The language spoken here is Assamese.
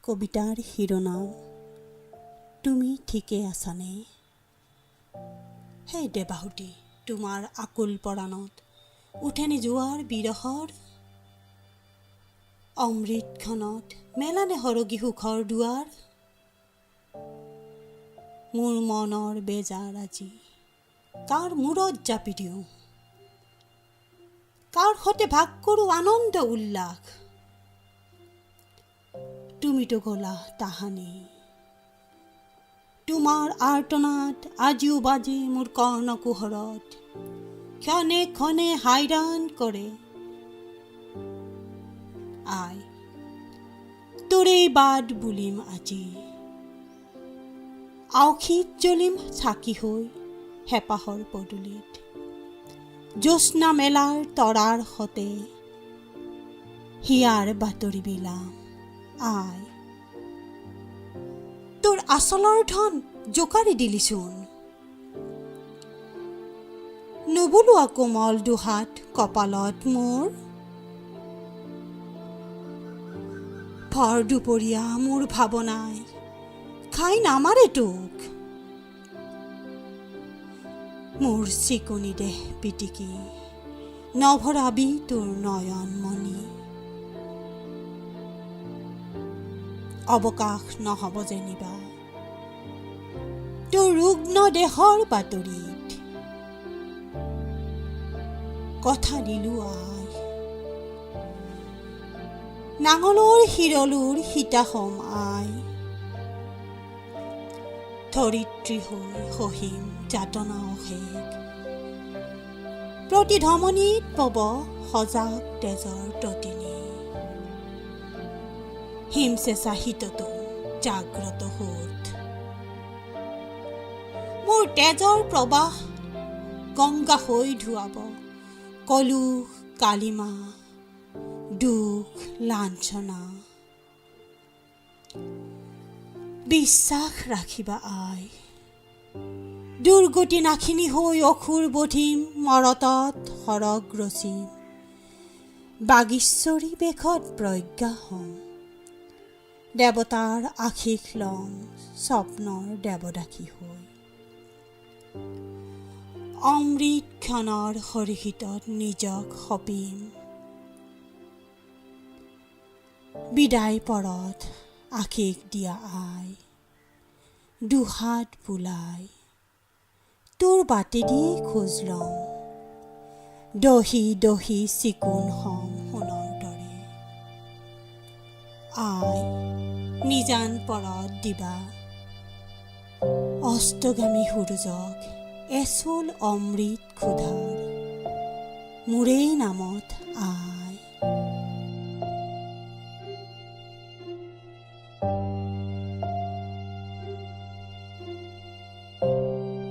কবিতাৰ শিৰোনাম তুমি ঠিকে আছানে? হে দেৱাহুতি, তোমাৰ আকুল পৰাণত উঠেনি জোৱাৰ বিৰহৰ? অমৃতখনত মেলানে সৰগী সুখৰ দুৱাৰ? মোৰ মনৰ বেজাৰ আজি কাৰ মূৰত জাপি দিওঁ, কাৰ সতে ভাগ কৰোঁ আনন্দ উল্লাস? তুমিতো গলা তাহানি, তোমাৰ আৰ্তনাদ আজিও বাজে মোৰ কৰ্ণকুহৰত, ক্ষণে ক্ষণে হাইৰাণ কৰে। আই তোৰেই বাট বুলিম আজি, আউসীত জ্বলিম চাকি হৈ হেপাহৰ পদূলিত, জ্যোৎস্না মেলাৰ তৰাৰ সতে হিয়াৰ বাতৰি বিলাম। আই তোৰ আচলৰ ধন জোকাৰি দিলিচোন, নুবুলোৱা কোমল দুহাত কপালত মোৰ, ভৰ দুপৰীয়া মোৰ ভাৱনাই খাই নামাৰে তোক, মোৰ চিকুনি দেহ পিটিকি নভৰাবি তোৰ নয়ন মণি, অৱকাশ নহ'ব যেনিবা তোৰ ৰুগ্ন দেহৰ বাতৰিত, কথা দিলো আই নাঙলৰ শিৰলুৰ সীতাসম আই, ধৰিত্ৰী হৈ সহিম যাতনা অশেষ, প্ৰতি ধমনীত পব সজাগ তেজৰ ততিনী, হিমচেঁচা শীততো জাগ্ৰত সোঁত, মোৰ তেজৰ প্ৰবাহ গংগা হৈ ধুৱাব কলুষ কালিমা দুখ লাঞ্ছনা। বিশ্বাস ৰাখিবা আই, দুৰ্গতি নাখিনী হৈ অসুৰ বধিম মৰতত সৰগ ৰচিম, বাগীশ্বৰী বেশত প্ৰজ্ঞা হম, দেৱতাৰ আশীষ লম স্বপ্নৰ দেৱদাসী হৈ, অমৃত ক্ষণৰ সৰিষিতত নিজক সপিম, বিদায় পৰত আশীষ দিয়া আই, দুহাত বোলাই তোৰ বাটেদি খোজ লম, দহি দহি চিকুণ হম সোণৰ দৰে। আই নিজান পৰত দিবা অস্তগামী সূৰুজক এচুল অমৃত ক্ষুধাৰ, মোৰেই নামত আই।